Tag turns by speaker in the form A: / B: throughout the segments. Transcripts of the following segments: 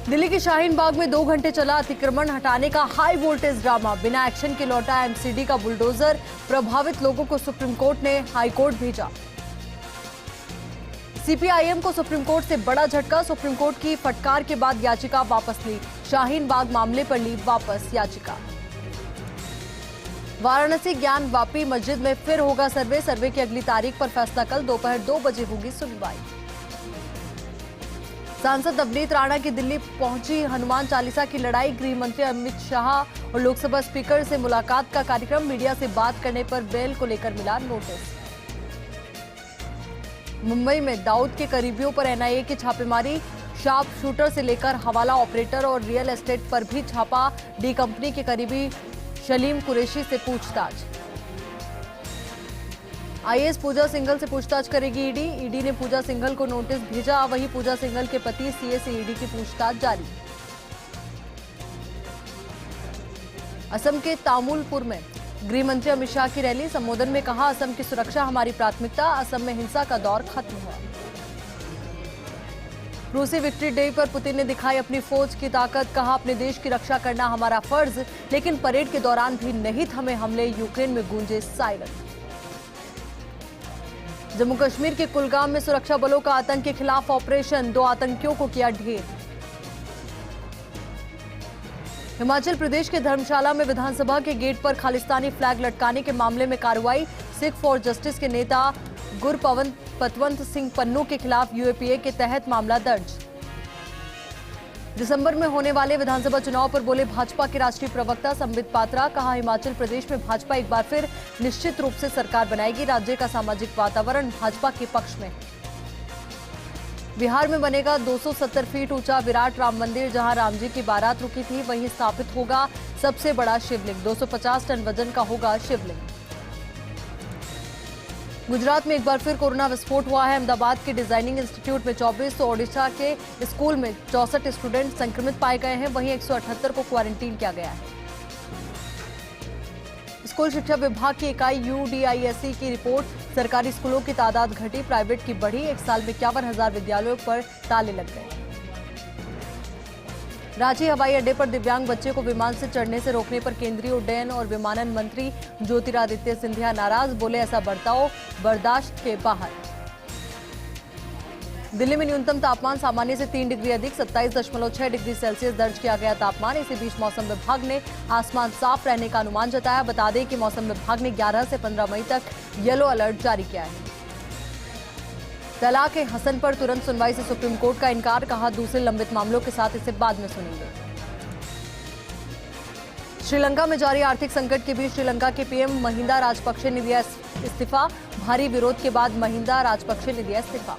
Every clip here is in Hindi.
A: दिल्ली के शाहीन बाग में 2 घंटे चला अतिक्रमण हटाने का हाई वोल्टेज ड्रामा। बिना एक्शन के लौटा एमसीडी का बुलडोजर। प्रभावित लोगों को सुप्रीम कोर्ट ने हाई कोर्ट भेजा। सीपीआईएम को सुप्रीम कोर्ट से बड़ा झटका। सुप्रीम कोर्ट की फटकार के बाद याचिका वापस ली। शाहीन बाग मामले पर ली वापस याचिका। वाराणसी ज्ञान वापी मस्जिद में फिर होगा सर्वे। सर्वे की अगली तारीख पर फैसला कल दोपहर 2 बजे होगी सुनवाई। सांसद नवनीत राणा की दिल्ली पहुंची हनुमान चालीसा की लड़ाई। गृह मंत्री अमित शाह और लोकसभा स्पीकर से मुलाकात का कार्यक्रम। मीडिया से बात करने पर बेल को लेकर मिला नोटिस। मुंबई में दाऊद के करीबियों पर एनआईए की छापेमारी। शार्प शूटर से लेकर हवाला ऑपरेटर और रियल एस्टेट पर भी छापा। डी कंपनी के करीबी शलीम कुरैशी से पूछताछ। आईएएस पूजा सिंघल से पूछताछ करेगी ईडी। ईडी ने पूजा सिंघल को नोटिस भेजा। वहीं पूजा सिंघल के पति सीए से ईडी की पूछताछ जारी। असम के तामुलपुर में गृह मंत्री अमित शाह की रैली। संबोधन में कहा, असम की सुरक्षा हमारी प्राथमिकता। असम में हिंसा का दौर खत्म हुआ। रूसी विक्ट्री डे पर पुतिन ने दिखाई अपनी फौज की ताकत। कहा, अपने देश की रक्षा करना हमारा फर्ज। लेकिन परेड के दौरान भी नहीं थमे हमले। यूक्रेन में गूंजे सायरन। जम्मू कश्मीर के कुलगाम में सुरक्षा बलों का आतंक के खिलाफ ऑपरेशन। 2 आतंकियों को किया ढेर। हिमाचल प्रदेश के धर्मशाला में विधानसभा के गेट पर खालिस्तानी फ्लैग लटकाने के मामले में कार्रवाई। सिख फॉर जस्टिस के नेता गुरपतवंत सिंह पन्नू के खिलाफ यूएपीए के तहत मामला दर्ज। दिसंबर में होने वाले विधानसभा चुनाव पर बोले भाजपा के राष्ट्रीय प्रवक्ता संबित पात्रा। कहा, हिमाचल प्रदेश में भाजपा एक बार फिर निश्चित रूप से सरकार बनाएगी। राज्य का सामाजिक वातावरण भाजपा के पक्ष में। बिहार में बनेगा 270 फीट ऊंचा विराट राम मंदिर। जहां राम जी की बारात रुकी थी वहीं स्थापित होगा सबसे बड़ा शिवलिंग। 250 टन वजन का होगा शिवलिंग। गुजरात में एक बार फिर कोरोना विस्फोट हुआ है। अहमदाबाद के डिजाइनिंग इंस्टीट्यूट में 24 तो ओडिशा के स्कूल में 64 स्टूडेंट संक्रमित पाए गए हैं। वहीं 178 को क्वारंटीन किया गया है। स्कूल शिक्षा विभाग की इकाई यूडीआईएसई की रिपोर्ट, सरकारी स्कूलों की तादाद घटी, प्राइवेट की बढ़ी। एक साल में 51,000 विद्यालयों पर ताले लग गए। रांची हवाई अड्डे पर दिव्यांग बच्चे को विमान से चढ़ने से रोकने पर केंद्रीय उड्डयन और विमानन मंत्री ज्योतिरादित्य सिंधिया नाराज। बोले, ऐसा बर्ताव बर्दाश्त के बाहर। दिल्ली में न्यूनतम तापमान सामान्य से 3 डिग्री अधिक 27.6 डिग्री सेल्सियस दर्ज किया गया तापमान। इसी बीच मौसम विभाग ने आसमान साफ रहने का अनुमान जताया। बता दें कि मौसम विभाग ने 11 से 15 मई तक येलो अलर्ट जारी किया है। तलाक ए हसन पर तुरंत सुनवाई से सुप्रीम कोर्ट का इनकार। कहा, दूसरे लंबित मामलों के साथ इसे बाद में सुनेंगे। श्रीलंका में जारी आर्थिक संकट के बीच श्रीलंका के पीएम महिंदा राजपक्षे ने दिया इस्तीफा। भारी विरोध के बाद महिंदा राजपक्षे ने दिया इस्तीफा।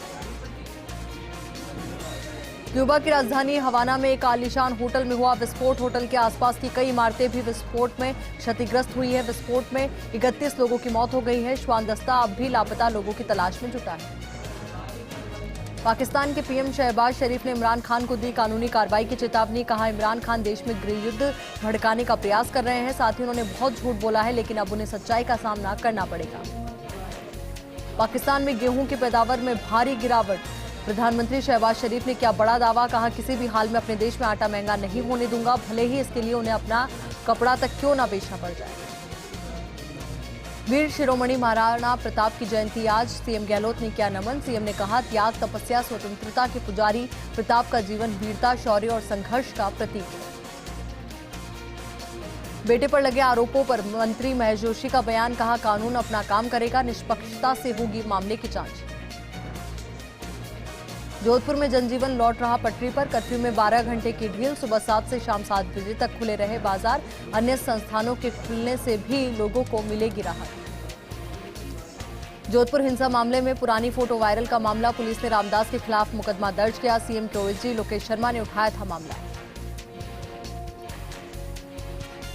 A: क्यूबा की राजधानी हवाना में एक आलीशान होटल में हुआ विस्फोट। होटल के आसपास की कई इमारतें भी विस्फोट में क्षतिग्रस्त हुई है। विस्फोट में 31 लोगों की मौत हो गई है। श्वान दस्ता अब भी लापता लोगों की तलाश में जुटा है। पाकिस्तान के पीएम शहबाज शरीफ ने इमरान खान को दी कानूनी कार्रवाई की चेतावनी। कहा, इमरान खान देश में गृह युद्ध भड़काने का प्रयास कर रहे हैं। साथ ही उन्होंने बहुत झूठ बोला है, लेकिन अब उन्हें सच्चाई का सामना करना पड़ेगा। पाकिस्तान में गेहूं की पैदावार में भारी गिरावट। प्रधानमंत्री शहबाज शरीफ ने किया बड़ा दावा। कहा, किसी भी हाल में अपने देश में आटा महंगा नहीं होने दूंगा, भले ही इसके लिए उन्हें अपना कपड़ा तक क्यों ना बेचना पड़ जाए। वीर शिरोमणि महाराणा प्रताप की जयंती आज। सीएम गहलोत ने किया नमन। सीएम ने कहा, त्याग, तपस्या, स्वतंत्रता के पुजारी प्रताप का जीवन वीरता, शौर्य और संघर्ष का प्रतीक है। बेटे पर लगे आरोपों पर मंत्री महेश जोशी का बयान। कहा, कानून अपना काम करेगा, निष्पक्षता से होगी मामले की जांच। जोधपुर में जनजीवन लौट रहा पटरी पर। कर्फ्यू में 12 घंटे की ढील। सुबह 7 से शाम 7 बजे तक खुले रहे बाजार। अन्य संस्थानों के खुलने से भी लोगों को मिलेगी राहत। जोधपुर हिंसा मामले में पुरानी फोटो वायरल का मामला। पुलिस ने रामदास के खिलाफ मुकदमा दर्ज किया। सीएम के ओएसडी लोकेश शर्मा ने उठाया था मामला।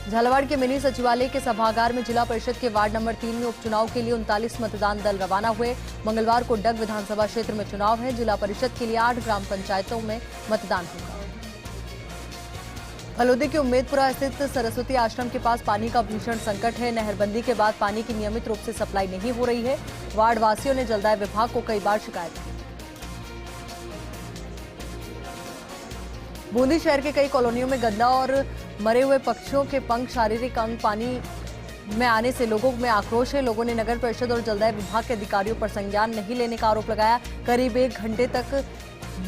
A: झालावाड़ के मिनी सचिवालय के सभागार में जिला परिषद के वार्ड नंबर 3 में उपचुनाव के लिए 39 मतदान दल रवाना हुए। मंगलवार को डग विधानसभा क्षेत्र में चुनाव है। जिला परिषद के लिए 8 ग्राम पंचायतों में मतदान होगा। हलोदी के उम्मेदपुरा स्थित सरस्वती आश्रम के पास पानी का भीषण संकट है। नहरबंदी के बाद पानी की नियमित रूप से सप्लाई नहीं हो रही है। वार्ड वासियों ने जलदाय विभाग को कई बार शिकायत की। बूंदी शहर के कई कॉलोनियों में गंदा और मरे हुए पक्षियों के पंख, शारीरिक अंग पानी में आने से लोगों में आक्रोश है। लोगों ने नगर परिषद और जलदाय विभाग के अधिकारियों पर संज्ञान नहीं लेने का आरोप लगाया। करीब 1 घंटे तक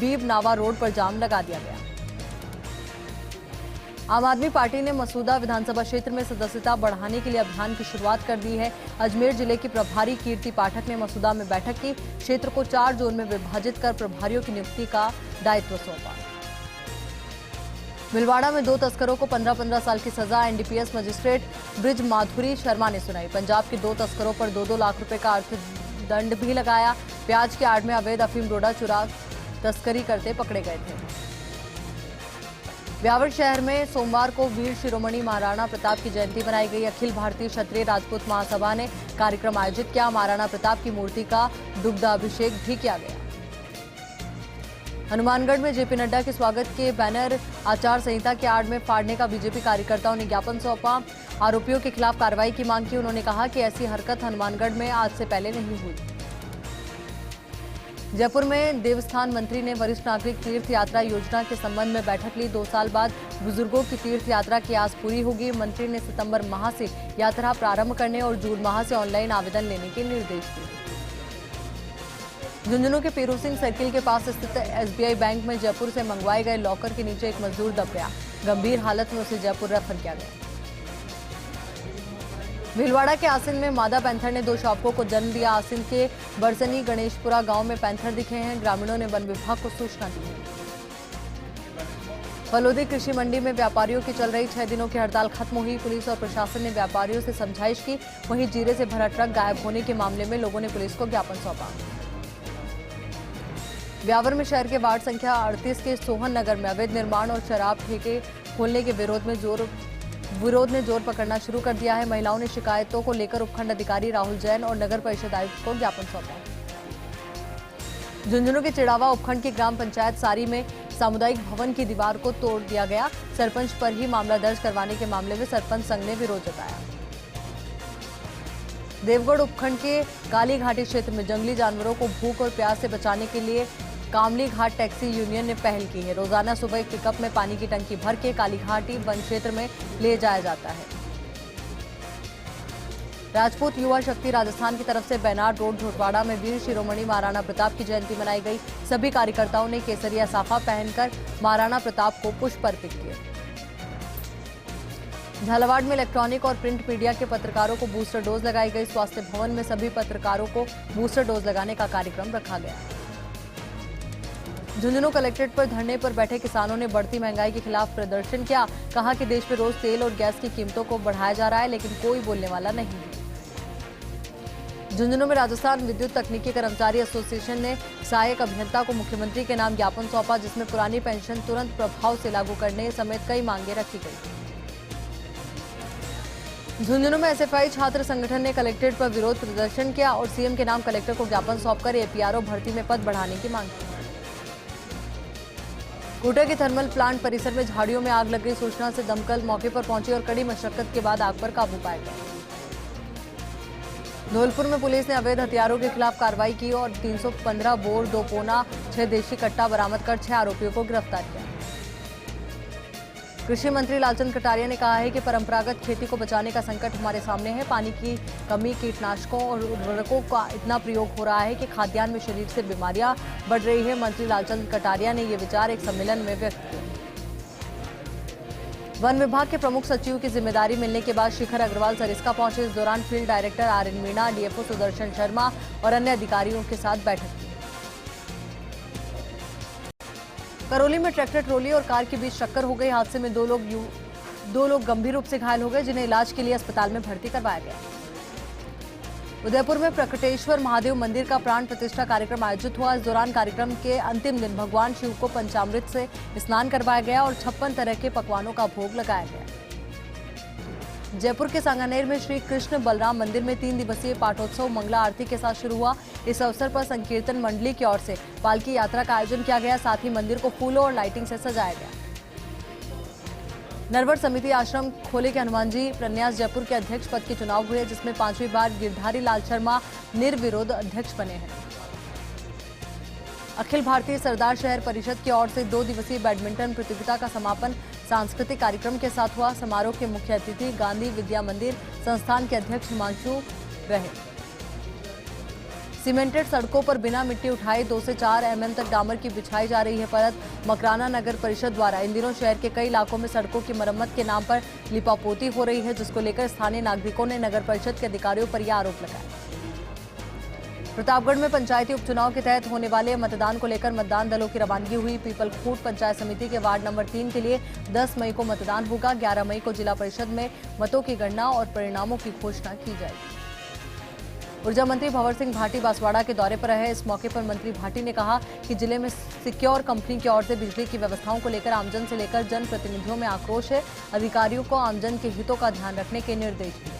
A: बीब नावा रोड पर जाम लगा दिया गया। आम आदमी पार्टी ने मसूदा विधानसभा क्षेत्र में सदस्यता बढ़ाने के लिए अभियान की शुरुआत कर दी है। अजमेर जिले की प्रभारी कीर्ति पाठक ने मसूदा में बैठक की। क्षेत्र को 4 जोन में विभाजित कर प्रभारियों की नियुक्ति का दायित्व सौंपा। भिलवाड़ा में 2 तस्करों को 15-15 साल की सजा। एनडीपीएस मजिस्ट्रेट ब्रिज माधुरी शर्मा ने सुनाई। पंजाब के 2 तस्करों पर 2-2 लाख रुपए का अर्थदंड भी लगाया। प्याज की आड़ में अवैध अफीम डोडा चुरा तस्करी करते पकड़े गए थे। ब्यावर शहर में सोमवार को वीर शिरोमणि महाराणा प्रताप की जयंती मनाई गई। अखिल भारतीय क्षत्रिय राजपूत महासभा ने कार्यक्रम आयोजित किया। महाराणा प्रताप की मूर्ति का दुग्धाभिषेक भी किया गया। हनुमानगढ़ में जेपी नड्डा के स्वागत के बैनर आचार संहिता की आड़ में फाड़ने का बीजेपी कार्यकर्ताओं ने ज्ञापन सौंपा। आरोपियों के खिलाफ कार्रवाई की मांग की। उन्होंने कहा कि ऐसी हरकत हनुमानगढ़ में आज से पहले नहीं हुई। जयपुर में देवस्थान मंत्री ने वरिष्ठ नागरिक तीर्थ यात्रा योजना के संबंध में बैठक ली। 2 साल बाद बुजुर्गों की तीर्थ यात्रा की आस पूरी होगी। मंत्री ने सितंबर माह से यात्रा प्रारंभ करने और जून माह से ऑनलाइन आवेदन लेने के निर्देश दिए। झुंझुनू के पीरू सिंह सर्किल के पास स्थित एसबीआई बैंक में जयपुर से मंगवाए गए लॉकर के नीचे एक मजदूर दब गया। गंभीर हालत में उसे जयपुर रेफर किया गया। भीलवाड़ा के आसिन में मादा पैंथर ने 2 शावकों को जन्म दिया। आसिन के बरसनी गणेशपुरा गांव में पैंथर दिखे हैं। ग्रामीणों ने वन विभाग को सूचना दी है। फलोदी कृषि मंडी में व्यापारियों की चल रही 6 दिनों की हड़ताल खत्म हुई। पुलिस और प्रशासन ने व्यापारियों से समझाइश की। वहीं जीरे से भरा ट्रक गायब होने के मामले में लोगों ने पुलिस को ज्ञापन सौंपा। ब्यावर में शहर के वार्ड संख्या 38 के सोहन नगर में अवैध निर्माण और शराब ठेके खोलने के विरोध ने जोर पकड़ना शुरू कर दिया है। महिलाओं ने शिकायतों को लेकर उपखंड अधिकारी राहुल जैन और नगर परिषद आयुक्त को ज्ञापन सौंपा। झुंझुनू के चिड़ावा उपखंड की ग्राम पंचायत सारी में सामुदायिक भवन की दीवार को तोड़ दिया गया। सरपंच पर ही मामला दर्ज करवाने के मामले में सरपंच संघ ने विरोध जताया। देवगढ़ उपखंड के काली घाटी क्षेत्र में जंगली जानवरों को भूख और प्यास से बचाने के लिए कामली घाट टैक्सी यूनियन ने पहल की है। रोजाना सुबह एक पिकअप में पानी की टंकी भर के काली घाटी वन क्षेत्र में ले जाया जाता है। राजपूत युवा शक्ति राजस्थान की तरफ से बेनार रोड झोटवाड़ा में वीर शिरोमणि महाराणा प्रताप की जयंती मनाई गई। सभी कार्यकर्ताओं ने केसरिया साफा पहनकर महाराणा प्रताप को पुष्प अर्पित किए। झालावाड़ में इलेक्ट्रॉनिक और प्रिंट मीडिया के पत्रकारों को बूस्टर डोज लगाई गई। स्वास्थ्य भवन में सभी पत्रकारों को बूस्टर डोज लगाने का कार्यक्रम रखा गया। झुंझुनू कलेक्ट्रेट पर धरने पर बैठे किसानों ने बढ़ती महंगाई के खिलाफ प्रदर्शन किया। कहा कि देश में रोज तेल और गैस की कीमतों को बढ़ाया जा रहा है, लेकिन कोई बोलने वाला नहीं है। झुंझुनू में राजस्थान विद्युत तकनीकी कर्मचारी एसोसिएशन ने सहायक अभियंता को मुख्यमंत्री के नाम ज्ञापन सौंपा, जिसमें पुरानी पेंशन तुरंत प्रभाव से लागू करने समेत कई मांगे रखी गई। झुंझुनू में एसएफआई छात्र संगठन ने कलेक्ट्रेट पर विरोध प्रदर्शन किया और सीएम के नाम कलेक्टर को ज्ञापन सौंपकर एपीआरओ भर्ती में पद बढ़ाने की मांग की। कोटा के थर्मल प्लांट परिसर में झाड़ियों में आग लग गई। सूचना से दमकल मौके पर पहुंची और कड़ी मशक्कत के बाद आग पर काबू पाया गया। धौलपुर में पुलिस ने अवैध हथियारों के खिलाफ कार्रवाई की और 315 बोर 2 पोना 6 देशी कट्टा बरामद कर 6 आरोपियों को गिरफ्तार किया। कृषि मंत्री लालचंद कटारिया ने कहा है कि परंपरागत खेती को बचाने का संकट हमारे सामने है। पानी की कमी, कीटनाशकों और उर्वरकों का इतना प्रयोग हो रहा है कि खाद्यान्न में शरीर से बीमारियां बढ़ रही है। मंत्री लालचंद कटारिया ने ये विचार एक सम्मेलन में व्यक्त किए। वन विभाग के प्रमुख सचिव की जिम्मेदारी मिलने के बाद शिखर अग्रवाल सरिस्का पहुंचे। इस दौरान field director RN Meena, DFO Sudarshan Sharma और अन्य अधिकारियों के साथ बैठक की। करौली में ट्रैक्टर ट्रॉली और कार के बीच टक्कर हो गई। हादसे में दो लोग गंभीर रूप से घायल हो गए, जिन्हें इलाज के लिए अस्पताल में भर्ती करवाया गया। उदयपुर में प्रकटेश्वर महादेव मंदिर का प्राण प्रतिष्ठा कार्यक्रम आयोजित हुआ। इस दौरान कार्यक्रम के अंतिम दिन भगवान शिव को पंचामृत से स्नान करवाया गया और 56 तरह के पकवानों का भोग लगाया गया। जयपुर के सांगानेर में श्री कृष्ण बलराम मंदिर में 3 दिवसीय पाठोत्सव मंगला आरती के साथ शुरू हुआ। इस अवसर पर संकीर्तन मंडली की ओर से पालकी यात्रा का आयोजन किया गया। साथ ही मंदिर को फूलों और लाइटिंग से सजाया गया। नरवर समिति आश्रम खोले के हनुमान जी प्रन्यास जयपुर के अध्यक्ष पद के चुनाव हुए, जिसमें 5वीं बार गिरधारी लाल शर्मा निर्विरोध अध्यक्ष बने हैं। अखिल भारतीय सरदार शहर परिषद की ओर से 2 दिवसीय बैडमिंटन प्रतियोगिता का समापन सांस्कृतिक कार्यक्रम के साथ हुआ। समारोह के मुख्य अतिथि गांधी विद्या मंदिर संस्थान के अध्यक्ष हिमांशु रहे। सीमेंटेड सड़कों पर बिना मिट्टी उठाए 2 से 4 mm तक डामर की बिछाई जा रही है परत। मकराना नगर परिषद द्वारा इन दिनों शहर के कई इलाकों में सड़कों की मरम्मत के नाम पर लिपापोती हो रही है, जिसको लेकर स्थानीय नागरिकों ने नगर परिषद के अधिकारियों पर यह आरोप लगाया। प्रतापगढ़ में पंचायती उपचुनाव के तहत होने वाले मतदान को लेकर मतदान दलों की रवानगी हुई। पीपलखूट पंचायत समिति के वार्ड नंबर 3 के लिए 10 मई को मतदान होगा। 11 मई को जिला परिषद में मतों की गणना और परिणामों की घोषणा की जाएगी। ऊर्जा मंत्री भंवर सिंह भाटी बांसवाड़ा के दौरे पर रहे। इस मौके पर मंत्री भाटी ने कहा कि जिले में सिक्योर कंपनी की ओर से बिजली की व्यवस्थाओं को लेकर आमजन से लेकर जनप्रतिनिधियों में आक्रोश है। अधिकारियों को आमजन के हितों का ध्यान रखने के निर्देश दिए।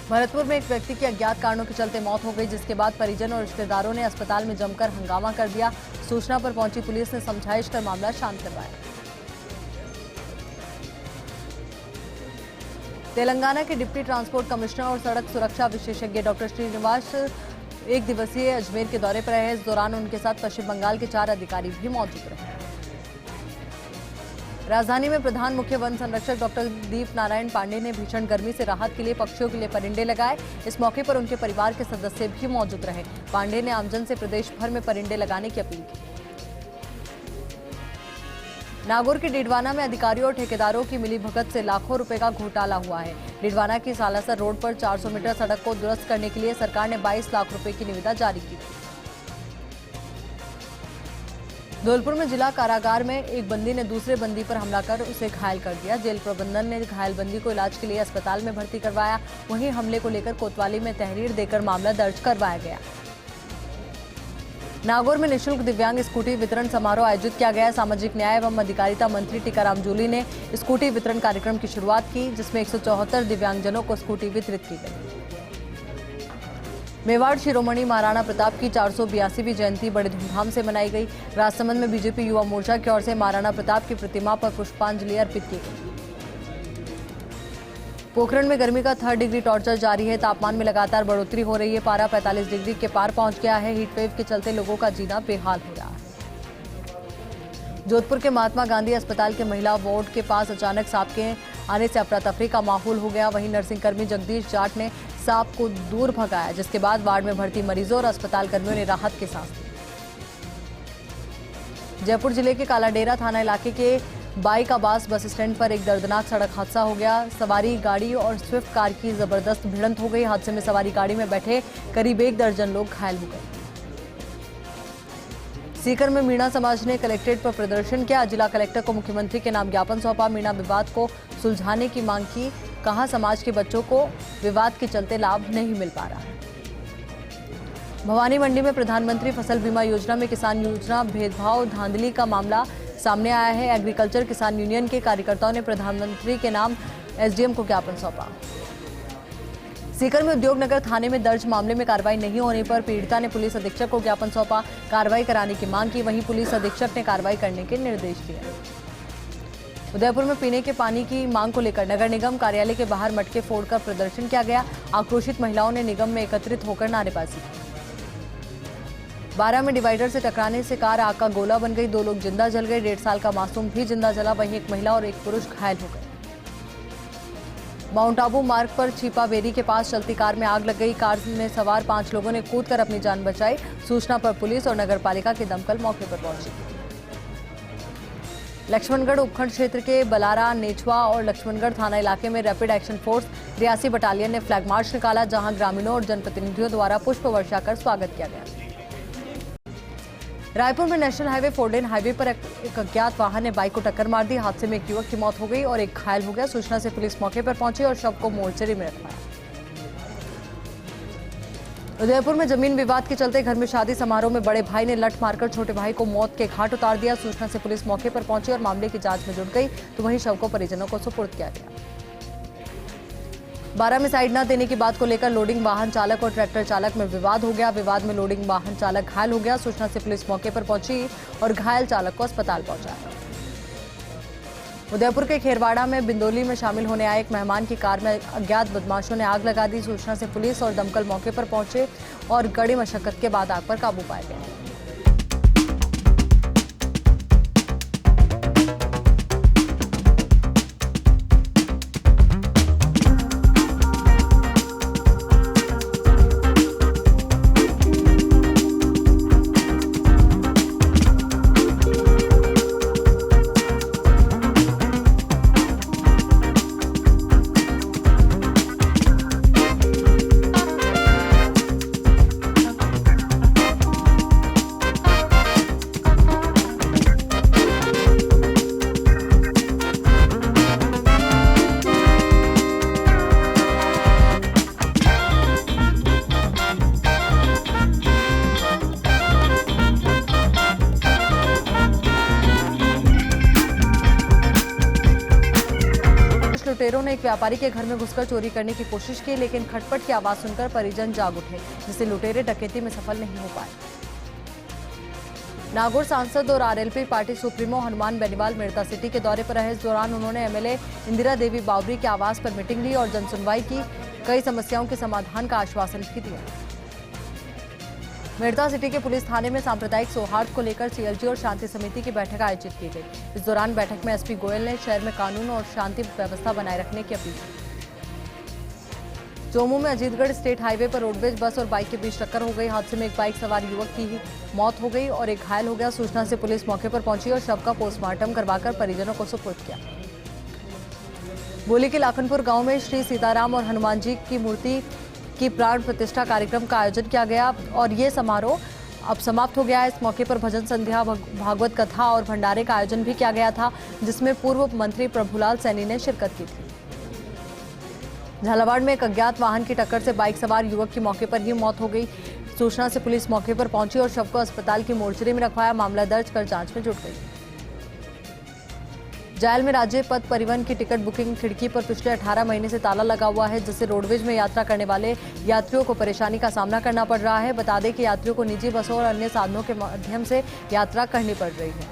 A: भरतपुर में एक व्यक्ति की अज्ञात कारणों के चलते मौत हो गई, जिसके बाद परिजन और रिश्तेदारों ने अस्पताल में जमकर हंगामा कर दिया। सूचना पर पहुंची पुलिस ने समझाइश कर मामला शांत करवाया। तेलंगाना के डिप्टी ट्रांसपोर्ट कमिश्नर और सड़क सुरक्षा विशेषज्ञ डॉक्टर श्रीनिवास 1 दिवसीय अजमेर के दौरे पर रहे। इस दौरान उनके साथ पश्चिम बंगाल के 4 अधिकारी भी मौजूद रहे। राजधानी में प्रधान मुख्य वन संरक्षक डॉक्टर दीप नारायण पांडे ने भीषण गर्मी से राहत के लिए पक्षियों के लिए परिंदे लगाए। इस मौके पर उनके परिवार के सदस्य भी मौजूद रहे। पांडे ने आमजन से प्रदेश भर में परिंदे लगाने की अपील की। नागौर के डिडवाना में अधिकारियों और ठेकेदारों की मिलीभगत से लाखों रुपए का घोटाला हुआ है। डिडवाना की सालासर रोड पर 400 मीटर सड़क को दुरुस्त करने के लिए सरकार ने 22 लाख रुपए की निविदा जारी की। धौलपुर में जिला कारागार में एक बंदी ने दूसरे बंदी पर हमला कर उसे घायल कर दिया। जेल प्रबंधन ने घायल बंदी को इलाज के लिए अस्पताल में भर्ती करवाया। वहीं हमले को लेकर कोतवाली में तहरीर देकर मामला दर्ज करवाया गया। नागौर में निःशुल्क दिव्यांग स्कूटी वितरण समारोह आयोजित किया गया। सामाजिक न्याय एवं अधिकारिता मंत्री टीकाराम जूली ने स्कूटी वितरण कार्यक्रम की शुरुआत की, जिसमें 174 दिव्यांगजनों को स्कूटी वितरित की गई। मेवाड़ शिरोमणि महाराणा प्रताप की 482वीं जयंती बड़े धूमधाम से मनाई गई। राजसमंद में बीजेपी युवा मोर्चा की ओर से महाराणा प्रताप की प्रतिमा पर पुष्पांजलि अर्पित की गई। पोखरण में गर्मी का 3rd डिग्री टॉर्चर जारी है। तापमान में लगातार बढ़ोतरी हो रही है। पारा 45 डिग्री के पार पहुंच गया है। हीटवेव के चलते लोगों का जीना बेहाल हो रहा है। जोधपुर के महात्मा गांधी अस्पताल के महिला वार्ड के पास अचानक सांप के आने से अफरा तफरी का माहौल हो गया। वहीं नर्सिंगकर्मी जगदीश जाट ने सांप को दूर भगाया, जिसके बाद वार्ड में भर्ती मरीजों और अस्पताल कर्मियों ने राहत की सांस ली। जयपुर जिले के कालाडेरा थाना इलाके के बाइक आबास बस स्टैंड पर एक दर्दनाक सड़क हादसा हो गया। सवारी गाड़ी और स्विफ्ट कार की जबरदस्त भिड़ंत हो गई। हादसे में सवारी गाड़ी में बैठे करीब 1 दर्जन लोग घायल हो गए। सीकर में मीणा समाज ने कलेक्ट्रेट पर प्रदर्शन किया। जिला कलेक्टर को मुख्यमंत्री के नाम ज्ञापन सौंपा। मीणा विवाद को सुलझाने की मांग की। कहा समाज के बच्चों को विवाद के चलते लाभ नहीं मिल पा रहा है। भवानी मंडी में प्रधानमंत्री फसल बीमा योजना में किसान योजना भेदभाव धांधली का मामला सामने आया है। एग्रीकल्चर किसान यूनियन के कार्यकर्ताओं ने प्रधानमंत्री के नाम एसडीएम को ज्ञापन सौंपा। सीकर में उद्योग नगर थाने में दर्ज मामले में कार्रवाई नहीं होने पर पीड़िता ने पुलिस अधीक्षक को ज्ञापन सौंपा। कार्रवाई कराने की मांग की। वहीं पुलिस अधीक्षक ने कार्रवाई करने के निर्देश दिए। उदयपुर में पीने के पानी की मांग को लेकर नगर निगम कार्यालय के बाहर मटके फोड़कर प्रदर्शन किया गया। आक्रोशित महिलाओं ने निगम में एकत्रित होकर नारेबाजी की। 12 में डिवाइडर से टकराने से कार आग का गोला बन गई। 2 लोग जिंदा जल गए। 1.5 साल का मासूम भी जिंदा जला। वहीं एक महिला और एक पुरुष घायल हो गए। माउंट आबू मार्ग पर छिपाबेरी के पास चलती कार में आग लग गई। कार में सवार 5 लोगों ने कूदकर अपनी जान बचाई। सूचना पर पुलिस और नगरपालिका के दमकल मौके पर पहुंची। लक्ष्मणगढ़ उपखंड क्षेत्र के बलारा, नेछवा और लक्ष्मणगढ़ थाना इलाके में रैपिड एक्शन फोर्स 83 बटालियन ने फ्लैग मार्च निकाला, जहां ग्रामीणों और जनप्रतिनिधियों द्वारा पुष्प वर्षा कर स्वागत किया गया। रायपुर में नेशनल हाईवे 4 लेन हाईवे पर एक अज्ञात वाहन ने बाइक को टक्कर मार दी। हादसे में एक युवक की मौत हो गई और एक घायल हो गया। सूचना से पुलिस मौके पर पहुंची और शव को मोर्चरी में रखवाया। उदयपुर में जमीन विवाद के चलते घर में शादी समारोह में बड़े भाई ने लठ मारकर छोटे भाई को मौत के घाट उतार दिया। सूचना से पुलिस मौके पर पहुंची और मामले की जांच में जुट गई, तो वहीं शव को परिजनों को सुपुर्द किया गया। 12 में साइड न देने की बात को लेकर लोडिंग वाहन चालक और ट्रैक्टर चालक में विवाद हो गया। विवाद में लोडिंग वाहन चालक घायल हो गया। सूचना से पुलिस मौके पर पहुंची और घायल चालक को अस्पताल पहुंचाया। उदयपुर के खेरवाड़ा में बिंदोली में शामिल होने आए एक मेहमान की कार में अज्ञात बदमाशों ने आग लगा दी। सूचना से पुलिस और दमकल मौके पर पहुंचे और कड़ी मशक्कत के बाद आग पर काबू पाए गए। लुटेरों ने एक व्यापारी के घर में घुसकर चोरी करने की कोशिश की, लेकिन खटपट की आवाज सुनकर परिजन जाग उठे, जिससे लुटेरे डकैती में सफल नहीं हो पाए। नागौर सांसद और RLP party supremo Hanuman Beniwal Merta city के दौरे पर रहे। इस दौरान उन्होंने एमएलए इंदिरा देवी बावरी के आवास पर मीटिंग ली और जनसुनवाई की। कई समस्याओं के समाधान का आश्वासन भी दिया। मेड़ता सिटी के पुलिस थाने में सांप्रदायिक सौहार्द को लेकर सीएलजी और शांति समिति की बैठक आयोजित की गई। इस दौरान बैठक में एसपी गोयल ने शहर में कानून और शांति व्यवस्था बनाए रखने की अपील की। चोमू में अजीतगढ़ स्टेट हाईवे पर रोडवेज बस और बाइक के बीच टक्कर हो गई। हादसे में एक बाइक सवार युवक की ही मौत हो गई और एक घायल हो गया। सूचना से पुलिस मौके पर पहुंची और शव का पोस्टमार्टम करवाकर परिजनों को सुपुर्द किया। बोली के लाखनपुर गांव में श्री सीताराम और हनुमान जी की मूर्ति की प्राण प्रतिष्ठा कार्यक्रम का आयोजन किया गया और ये समारोह अब समाप्त हो गया है। इस मौके पर भजन संध्या, भागवत कथा और भंडारे का आयोजन भी किया गया था, जिसमें पूर्व मंत्री प्रभुलाल सैनी ने शिरकत की थी। झालावाड़ में एक अज्ञात वाहन की टक्कर से बाइक सवार युवक की मौके पर ही मौत हो गई। सूचना से पुलिस मौके पर पहुंची और शव को अस्पताल की मोर्चरी में रखवाया। मामला दर्ज कर जांच में जुट गई। जायल में राज्य पथ परिवहन की टिकट बुकिंग खिड़की पर पिछले 18 महीने से ताला लगा हुआ है, जिससे रोडवेज में यात्रा करने वाले यात्रियों को परेशानी का सामना करना पड़ रहा है। बता दें कि यात्रियों को निजी बसों और अन्य साधनों के माध्यम से यात्रा करनी पड़ रही है।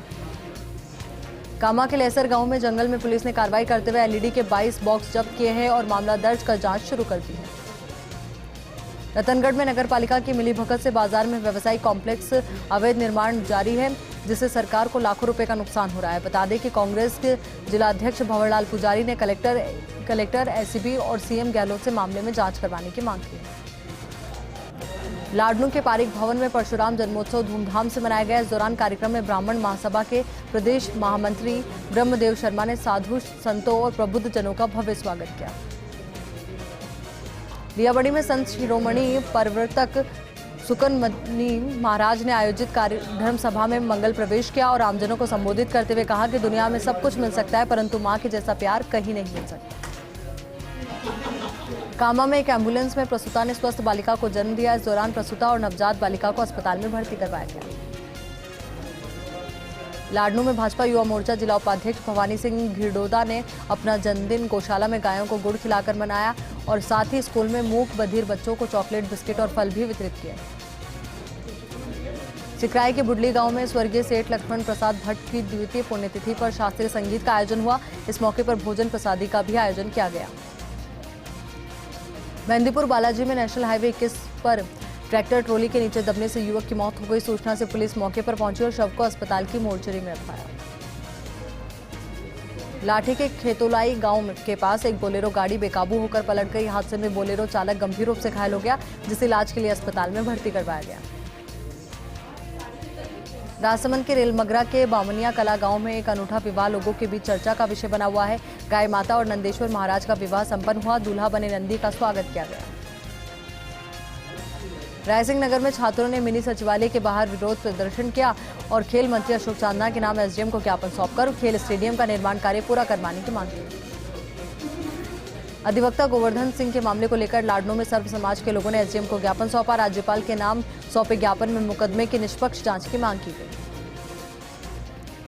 A: कामा के लेसर गांव में जंगल में पुलिस ने कार्रवाई करते हुए एलईडी के 22 बॉक्स जब्त किए हैं और मामला दर्ज कर जांच शुरू कर दी है। रतनगढ़ में नगर पालिका की मिलीभगत से बाजार में व्यवसायिक कॉम्प्लेक्स अवैध निर्माण जारी है, जिससे सरकार को लाखों रुपए का नुकसान हो रहा है। बता दें कि कांग्रेस के जिलाध्यक्ष भंवरलाल पुजारी ने कलेक्टर एसीबी और सीएम गहलोत से मामले में जांच करवाने की मांग की। लाडनू के पारिक भवन में परशुराम जन्मोत्सव धूमधाम से मनाया गया। इस दौरान कार्यक्रम में ब्राह्मण महासभा के प्रदेश महामंत्री ब्रह्मदेव शर्मा ने साधु संतों और प्रबुद्ध जनों का भव्य स्वागत किया। लियाबड़ी में संत शिरोमणि प्रवर्तक सुकनमणि महाराज ने आयोजित धर्म सभा में मंगल प्रवेश किया और आमजनों को संबोधित करते हुए कहा कि दुनिया में सब कुछ मिल सकता है, परंतु मां के जैसा प्यार कहीं नहीं मिल सकता। कामा में एक एम्बुलेंस में प्रसूता ने स्वस्थ बालिका को जन्म दिया। इस दौरान प्रसूता और नवजात बालिका को अस्पताल में भर्ती करवाया गया। लाडनू में भाजपा युवा मोर्चा जिला उपाध्यक्ष भवानी सिंह घिरडोदा ने अपना जन्मदिन गौशाला में गायों को गुड़ खिलाकर मनाया और साथ ही स्कूल में मूक बधिर बच्चों को चॉकलेट, बिस्किट और फल भी वितरित किए। सिकराई के बुडली गांव में स्वर्गीय सेठ लक्ष्मण प्रसाद भट्ट की द्वितीय पुण्यतिथि पर शास्त्रीय संगीत का आयोजन हुआ। इस मौके पर भोजन प्रसादी का भी आयोजन किया गया। मेहंदीपुर बालाजी में नेशनल हाईवे 21 पर ट्रैक्टर ट्रॉली के नीचे दबने से युवक की मौत हो गई। सूचना से पुलिस मौके पर पहुंची और शव को अस्पताल की मोर्चरी में रखवाया। लाठी के खेतोलाई गांव के पास एक बोलेरो गाड़ी बेकाबू होकर पलट गई। हादसे में बोलेरो चालक गंभीर रूप से घायल हो गया, जिसे इलाज के लिए अस्पताल में भर्ती करवाया गया। राजसमंद के रेलमगरा के बामनिया कला गांव में एक अनूठा विवाह लोगों के बीच चर्चा का विषय बना हुआ है। गाय माता और नंदेश्वर महाराज का विवाह संपन्न हुआ। दूल्हा बने नंदी का स्वागत किया गया। रायसिंह नगर में छात्रों ने मिनी सचिवालय के बाहर विरोध प्रदर्शन किया और खेल मंत्री अशोक चांदना के नाम एसडीएम को ज्ञापन सौंपकर खेल स्टेडियम का निर्माण कार्य पूरा करवाने की मांग की। अधिवक्ता गोवर्धन सिंह के मामले को लेकर लाडनू में सर्व समाज के लोगों ने एसडीएम को ज्ञापन सौंपा। राज्यपाल के नाम सौंपे ज्ञापन में मुकदमे की निष्पक्ष जांच की मांग की गई।